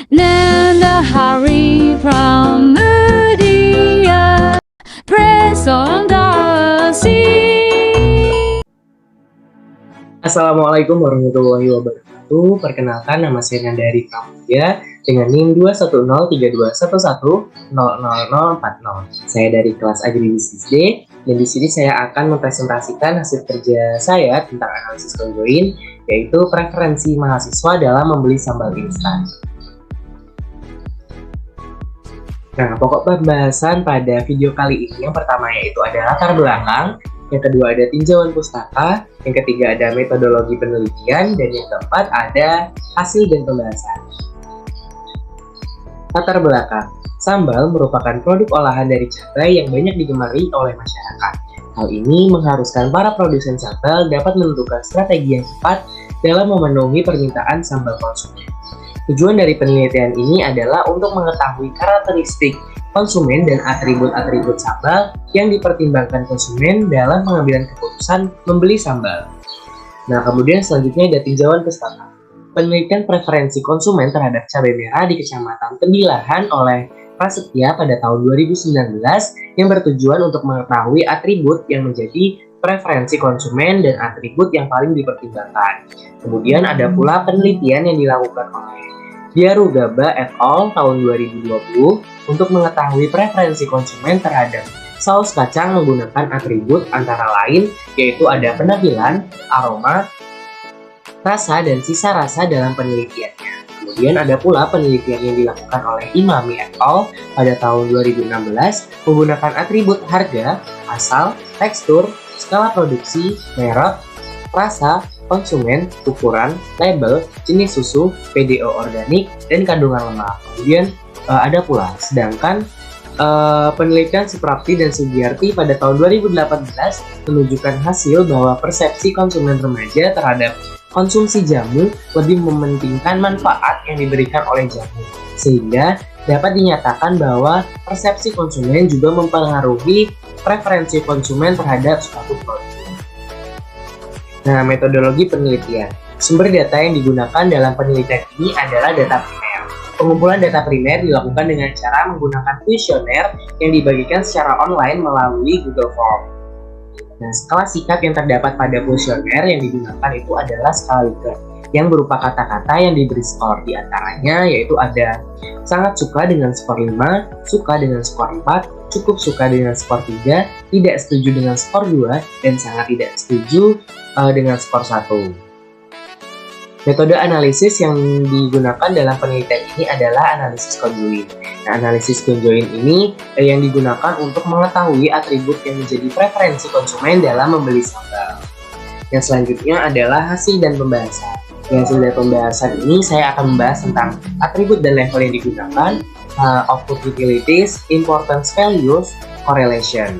Then the hurry from Media, press on the sea. Assalamualaikum warahmatullahi wabarakatuh. Perkenalkan, nama saya Nandari Pramudia dengan NIM 2103211000040. Saya dari kelas Agribisnis D, dan di sini saya akan mempresentasikan hasil kerja saya tentang analisis conjoin, yaitu preferensi mahasiswa dalam membeli sambal instan. Nah, pokok pembahasan pada video kali ini yang pertama yaitu ada latar belakang, yang kedua ada tinjauan pustaka, yang ketiga ada metodologi penelitian, dan yang keempat ada hasil dan pembahasan. Latar belakang, sambal merupakan produk olahan dari cabai yang banyak digemari oleh masyarakat. Hal ini mengharuskan para produsen sambal dapat menentukan strategi yang tepat dalam memenuhi permintaan sambal konsumen. Tujuan dari penelitian ini adalah untuk mengetahui karakteristik konsumen dan atribut-atribut sambal yang dipertimbangkan konsumen dalam pengambilan keputusan membeli sambal. Nah, kemudian selanjutnya ada tinjauan pustaka. Penelitian preferensi konsumen terhadap cabai merah di Kecamatan Tembilahan oleh Prasetya pada tahun 2019 yang bertujuan untuk mengetahui atribut yang menjadi preferensi konsumen dan atribut yang paling dipertimbangkan. Kemudian ada pula penelitian yang dilakukan oleh Diarugaba et al. Tahun 2020 untuk mengetahui preferensi konsumen terhadap saus kacang menggunakan atribut antara lain yaitu ada penampilan, aroma, rasa, dan sisa rasa dalam penelitiannya. Kemudian ada pula penelitian yang dilakukan oleh Imami et al. Pada tahun 2016 menggunakan atribut harga, asal, tekstur, skala produksi, merek, rasa, konsumen, ukuran, label, jenis susu, PDO organik, dan kandungan lemak. Kemudian ada pula, sedangkan penelitian Suprapti dan Sugiarti pada tahun 2018 menunjukkan hasil bahwa persepsi konsumen remaja terhadap konsumsi jamu lebih mementingkan manfaat yang diberikan oleh jamu, sehingga dapat dinyatakan bahwa persepsi konsumen juga mempengaruhi preferensi konsumen terhadap suatu produk. Nah, metodologi penelitian. Sumber data yang digunakan dalam penelitian ini adalah data primer. Pengumpulan data primer dilakukan dengan cara menggunakan kuesioner yang dibagikan secara online melalui Google Form. Nah, skala sikap yang terdapat pada kuesioner yang digunakan itu adalah skala Likert, yang berupa kata-kata yang diberi skor. Di antaranya yaitu ada sangat suka dengan skor 5, suka dengan skor 4, cukup suka dengan skor 3, tidak setuju dengan skor 2, dan sangat tidak setuju dengan skor 1. Metode analisis yang digunakan dalam penelitian ini adalah analisis conjoin. Nah, analisis conjoin ini yang digunakan untuk mengetahui atribut yang menjadi preferensi konsumen dalam membeli sambal. Yang selanjutnya adalah hasil dan pembahasan. Hasil dan pembahasan ini saya akan membahas tentang atribut dan level yang digunakan, output utilities, importance values, correlation.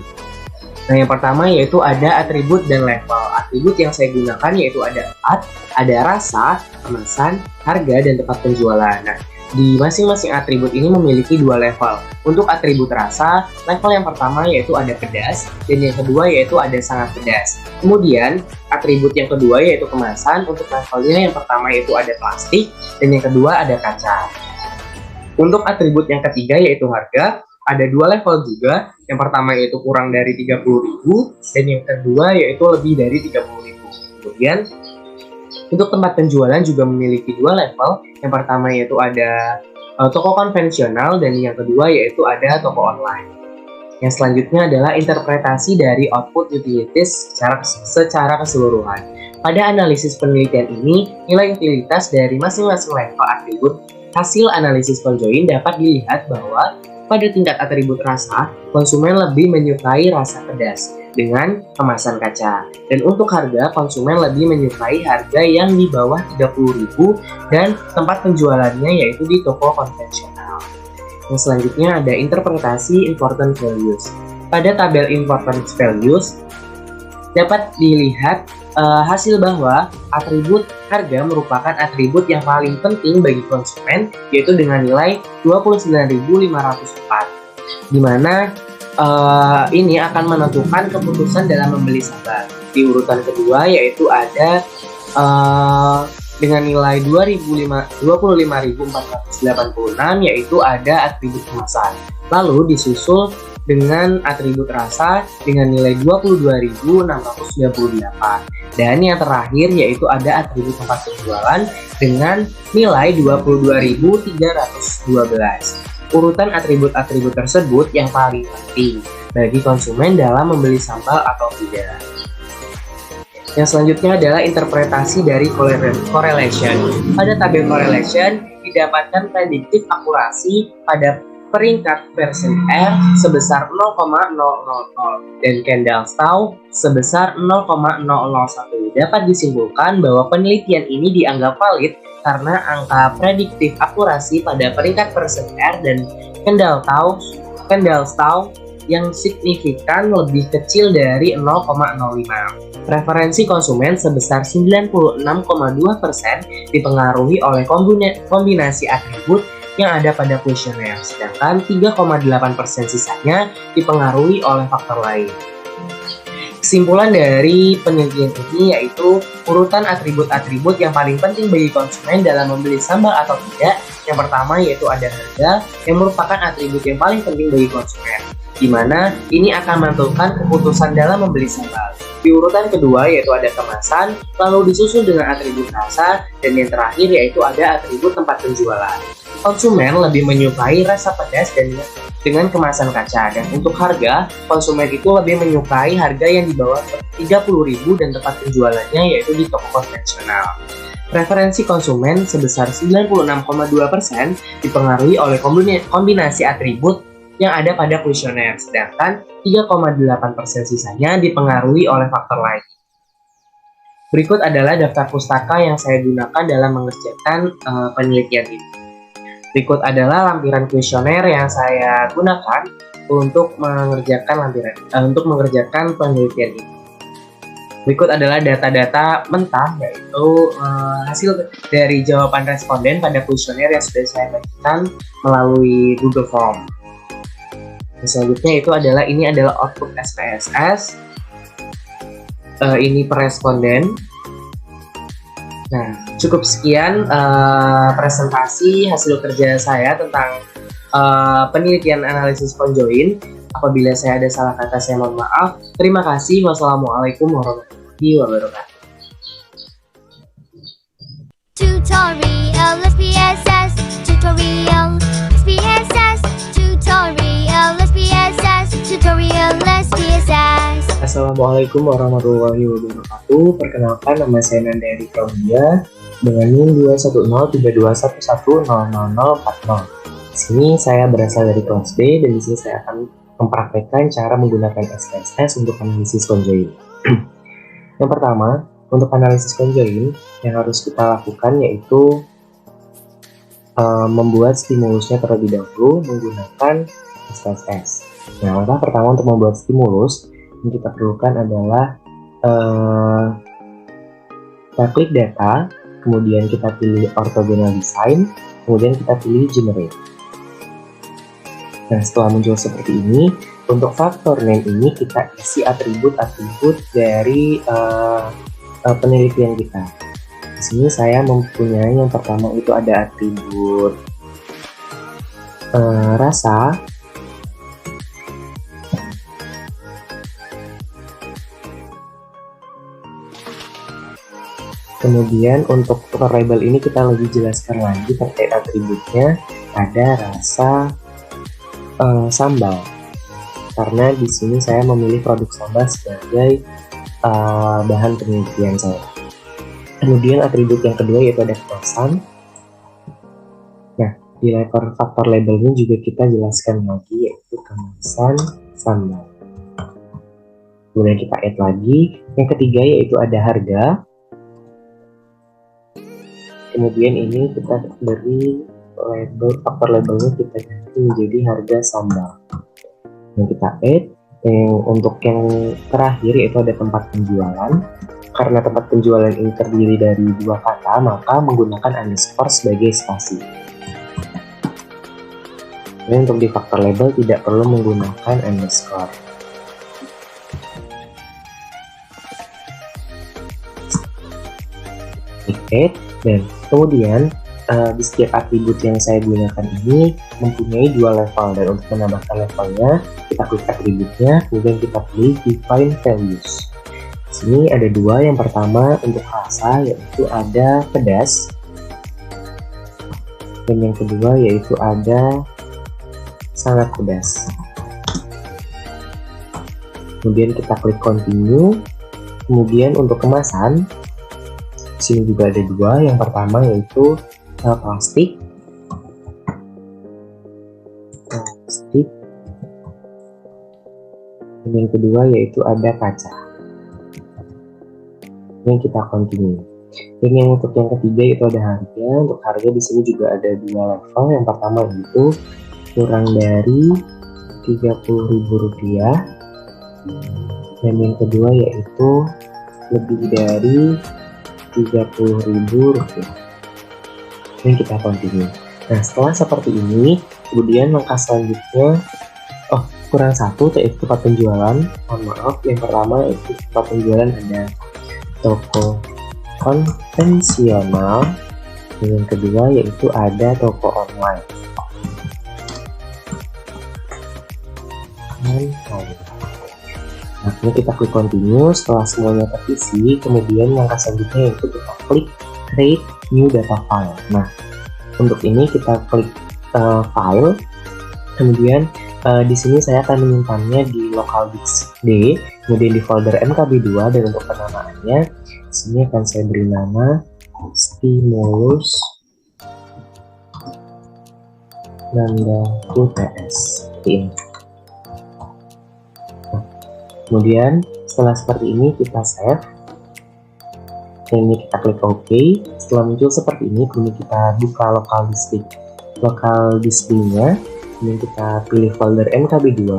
Nah, yang pertama yaitu ada atribut dan level. Atribut yang saya gunakan yaitu ada 4, ada rasa, kemasan, harga, dan tempat penjualan. Nah, di masing-masing atribut ini memiliki 2 level. Untuk atribut rasa, level yang pertama yaitu ada pedas, dan yang kedua yaitu ada sangat pedas. Kemudian, atribut yang kedua yaitu kemasan. Untuk levelnya yang pertama yaitu ada plastik, dan yang kedua ada kaca. Untuk atribut yang ketiga yaitu harga, ada 2 level juga. Yang pertama yaitu kurang dari 30.000, dan yang kedua yaitu lebih dari 30.000. Kemudian untuk tempat penjualan juga memiliki 2 level. Yang pertama yaitu ada toko konvensional, dan yang kedua yaitu ada toko online. Yang selanjutnya adalah interpretasi dari output utilities secara keseluruhan. Pada analisis penelitian ini, nilai utilitas dari masing-masing level atribut hasil analisis conjoin dapat dilihat bahwa pada tingkat atribut rasa, konsumen lebih menyukai rasa pedas dengan kemasan kaca. Dan untuk harga, konsumen lebih menyukai harga yang di bawah 30.000 dan tempat penjualannya yaitu di toko konvensional. Yang selanjutnya ada interpretasi important values. Pada tabel importance values dapat dilihat hasil bahwa atribut harga merupakan atribut yang paling penting bagi konsumen, yaitu dengan nilai 29.504, di mana ini akan menentukan keputusan dalam membeli sambal. Di urutan kedua yaitu ada dengan nilai 25.486, yaitu ada atribut kemasan. Lalu disusul dengan atribut rasa dengan nilai 22.698. Dan yang terakhir yaitu ada atribut tempat penjualan dengan nilai 22.312. Urutan atribut-atribut tersebut yang paling penting bagi konsumen dalam membeli sambal atau tidak. Yang selanjutnya adalah interpretasi dari correlation. Pada tabel correlation didapatkan prediktif akurasi pada peringkat persen R sebesar 0,000 dan Kendall-Taub sebesar 0,001. Dapat disimpulkan bahwa penelitian ini dianggap valid karena angka prediktif akurasi pada peringkat persen R dan Kendall-Taub yang signifikan lebih kecil dari 0,05. Preferensi konsumen sebesar 96,2% dipengaruhi oleh kombinasi atribut yang ada pada kuesioner, sedangkan 3,8% sisanya dipengaruhi oleh faktor lain. Kesimpulan dari penelitian ini yaitu urutan atribut-atribut yang paling penting bagi konsumen dalam membeli sambal atau tidak. Yang pertama yaitu ada harga, yang merupakan atribut yang paling penting bagi konsumen, di mana ini akan menentukan keputusan dalam membeli sambal. Di urutan kedua yaitu ada kemasan, lalu disusul dengan atribut rasa, dan yang terakhir yaitu ada atribut tempat penjualan. Konsumen lebih menyukai rasa pedas dan dengan kemasan kaca, dan untuk harga, konsumen itu lebih menyukai harga yang di bawah 30.000 dan tempat penjualannya yaitu di toko konvensional. Preferensi konsumen sebesar 96,2% dipengaruhi oleh kombinasi atribut yang ada pada kuesioner, sedangkan 3,8% sisanya dipengaruhi oleh faktor lain. Berikut adalah daftar pustaka yang saya gunakan dalam mengerjakan penelitian ini. Berikut adalah lampiran kuesioner yang saya gunakan untuk mengerjakan penelitian ini. Berikut adalah data-data mentah, yaitu hasil dari jawaban responden pada kuesioner yang sudah saya bagikan melalui Google Form. Selanjutnya ini adalah output SPSS. Ini per responden. Nah, cukup sekian presentasi hasil kerja saya tentang penelitian analisis conjoin. Apabila saya ada salah kata, saya mohon maaf. Terima kasih. Wassalamualaikum warahmatullahi wabarakatuh. Tutorial SPSS, tutorial SPSS, tutorial SPSS, tutorial SPSS. Assalamualaikum warahmatullahi wabarakatuh. Perkenalkan, nama saya Nanda Eri Claudia dengan NIM 2103211000040. Di sini saya berasal dari kelas B dan di sini saya akan mempraktekkan cara menggunakan SPSS untuk analisis conjoin. Yang pertama, untuk analisis conjoin yang harus kita lakukan yaitu membuat stimulusnya terlebih dahulu menggunakan SPSS. Nah, langkah pertama untuk membuat stimulus yang kita perlukan adalah kita klik data, kemudian kita pilih orthogonal design, kemudian kita pilih generate. Nah, setelah muncul seperti ini, untuk faktor name ini kita isi atribut-atribut dari penelitian kita. Di sini saya mempunyai yang pertama itu ada atribut rasa. Kemudian untuk label ini kita lebih jelaskan lagi terkait atributnya. Ada rasa sambal, karena di sini saya memilih produk sambal sebagai bahan penelitian saya. Kemudian atribut yang kedua yaitu ada kemasan. Nah, di faktor labelnya juga kita jelaskan lagi yaitu kemasan sambal. Kemudian kita add lagi. Yang ketiga yaitu ada harga. Kemudian ini kita beri label, faktor labelnya kita ganti menjadi harga sambal. Yang kita add, untuk yang terakhir yaitu ada tempat penjualan. Karena tempat penjualan ini terdiri dari dua kata, maka menggunakan underscore sebagai spasi. Dan untuk di faktor label tidak perlu menggunakan underscore. Klik add. Dan kemudian di setiap atribut yang saya gunakan ini mempunyai 2 level, dan untuk menambahkan levelnya kita klik atributnya, kemudian kita pilih define values. Di sini ada 2, yang pertama untuk rasa yaitu ada pedas, dan yang kedua yaitu ada sangat pedas. Kemudian kita klik continue. Kemudian untuk kemasan, di sini juga ada 2, yang pertama yaitu plastik, dan yang kedua yaitu ada kaca. Yang kita continue. Dan yang untuk yang ketiga itu ada harga. Untuk harga di sini juga ada 2 level. Yang pertama yaitu kurang dari Rp30.000, dan yang kedua yaitu lebih dari Rp30.000. Dan kita continue. Nah, setelah seperti ini, kemudian langkah selanjutnya, kurang satu yaitu tempat penjualan. Mohon maaf, yang pertama yaitu tempat penjualan ada toko konvensional, dan yang kedua yaitu ada toko online. Nah, ini kita klik continue. Setelah semuanya terisi, kemudian langkah selanjutnya yaitu kita klik create new data file. Nah, untuk ini kita klik file, kemudian di sini saya akan menyimpannya di local disk D, kemudian di folder mkb2, dan untuk penamaannya di sini akan saya beri nama stimulus nanda UTS seperti ini. Nah, kemudian setelah seperti ini kita save. Ini kita klik OK. Setelah muncul seperti ini, kemudian kita buka local disk D-nya, kemudian kita pilih folder mkb2.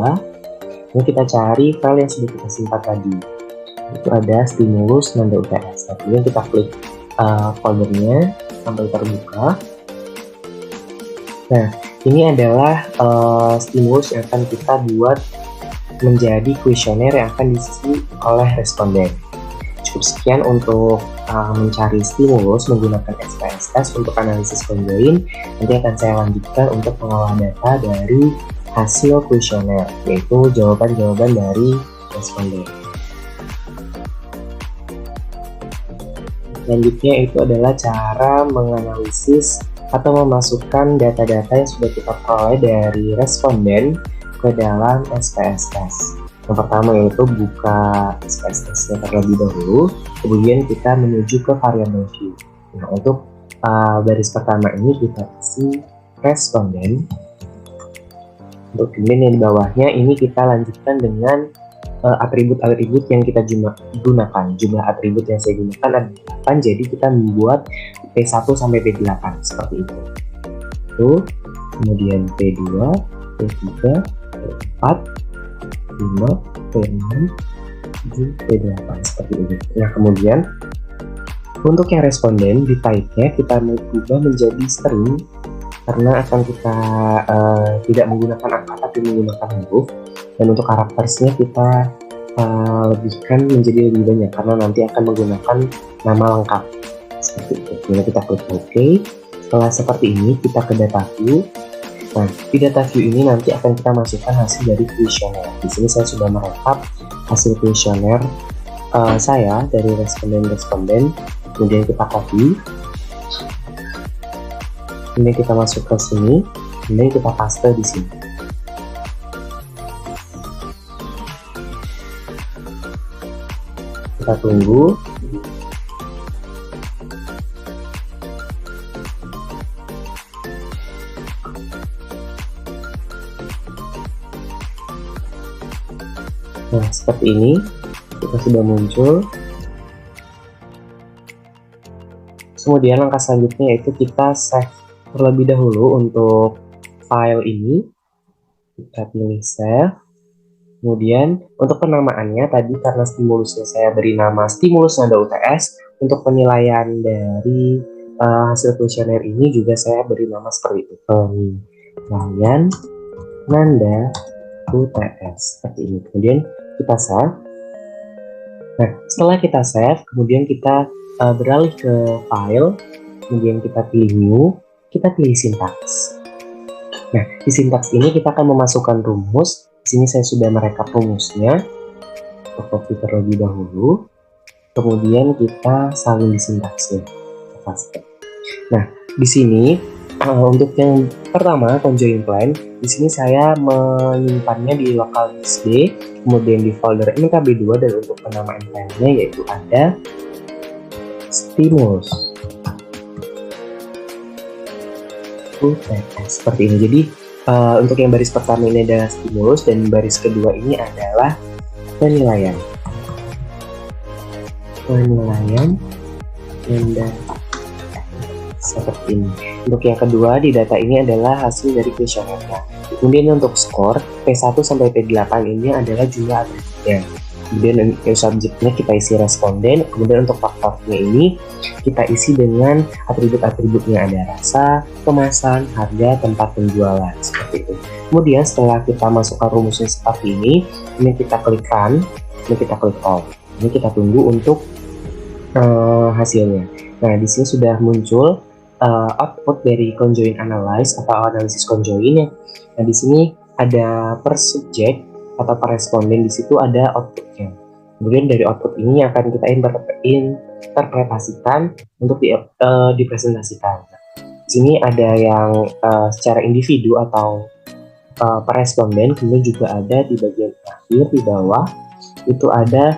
Ini kita cari file yang sudah kita simpan tadi, itu ada stimulus nanda UTS. Nah, kemudian kita klik foldernya sampai terbuka. Nah, ini adalah stimulus yang akan kita buat menjadi kuesioner yang akan diisi oleh responden. Cukup sekian untuk mencari stimulus menggunakan SPSS untuk analisis conjoin. Nanti akan saya lanjutkan untuk mengolah data dari hasil kuesioner, yaitu jawaban-jawaban dari responden. Selanjutnya itu adalah cara menganalisis atau memasukkan data-data yang sudah kita peroleh dari responden ke dalam SPSS. Yang pertama yaitu buka SPSS-nya terlebih dahulu, kemudian kita menuju ke variable view. Nah, untuk baris pertama ini kita isi responden. Untuk kemudian yang di bawahnya ini kita lanjutkan dengan atribut-atribut yang kita gunakan. Jumlah atribut yang saya gunakan ada 8, jadi kita membuat P1 sampai P8 seperti itu. Kemudian P2, P3, P4, 5, P6, 7, P8 seperti ini. Nah, kemudian untuk yang responden di type-nya kita ubah menjadi string, karena akan kita tidak menggunakan angka tapi menggunakan huruf. Dan untuk karakternya kita lebihkan menjadi lebih banyak karena nanti akan menggunakan nama lengkap seperti itu. Kemudian kita klik OK. Setelah seperti ini kita ke data view. Nah, di data view ini nanti akan kita masukkan hasil dari kuesioner. Di sini saya sudah merekap hasil kuesioner saya dari responden-responden. Kemudian kita copy. Kemudian kita masuk ke sini. Kemudian kita paste di sini. Kita tunggu. Nah, seperti ini kita sudah muncul. Kemudian langkah selanjutnya yaitu kita save terlebih dahulu untuk file ini. Kita pilih save. Kemudian untuk penamaannya tadi karena stimulusnya saya beri nama stimulus nanda UTS, untuk penilaian dari hasil kuesioner ini juga saya beri nama seperti itu, penilaian nanda UTS seperti ini. Kemudian kita save. Nah, setelah kita save, kemudian kita beralih ke file. kemudian kita pilih new, kita pilih sintaks. Nah, di sintaks ini kita akan memasukkan rumus. Di sini saya sudah merekap rumusnya. Kita copy terlebih dahulu. Kemudian kita salin di sintaksnya. Nah, di sini untuk yang pertama conjoin plan, di sini saya menyimpannya di local disk D, kemudian di folder nkb2, dan untuk penamaan plannya yaitu ada stimulus. Seperti ini. Jadi untuk yang baris pertama ini adalah stimulus dan baris kedua ini adalah penilaian dan data seperti ini. Untuk yang kedua di data ini adalah hasil dari kuesionernya. Kemudian untuk skor P1 sampai P8 ini adalah jumlah atributnya. Kemudian untuk subjeknya kita isi responden. Kemudian untuk faktornya ini kita isi dengan atribut-atributnya, ada rasa, kemasan, harga, tempat penjualan, seperti itu. Kemudian setelah kita masukkan rumusnya seperti ini kita klik run, ini kita klik all. Ini kita tunggu untuk hasilnya. Nah, di sini sudah muncul output dari conjoin analyze atau analisis conjoin. Nah, di sini ada per subjek atau per responden, di situ ada outputnya. Kemudian dari output ini akan kita interpretasikan untuk dipresentasikan. Di sini ada yang secara individu atau per responden, kemudian juga ada di bagian akhir di bawah itu ada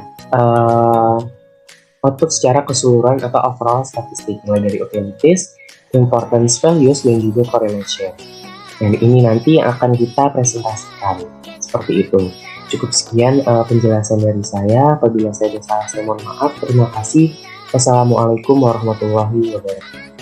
output secara keseluruhan atau overall statistik, mulai dari utilities, importance values, dan juga correlation. Dan ini nanti yang akan kita presentasikan seperti itu. Cukup sekian penjelasan dari saya. Apabila saya ada salah, saya mohon maaf. Terima kasih. Wassalamualaikum warahmatullahi wabarakatuh.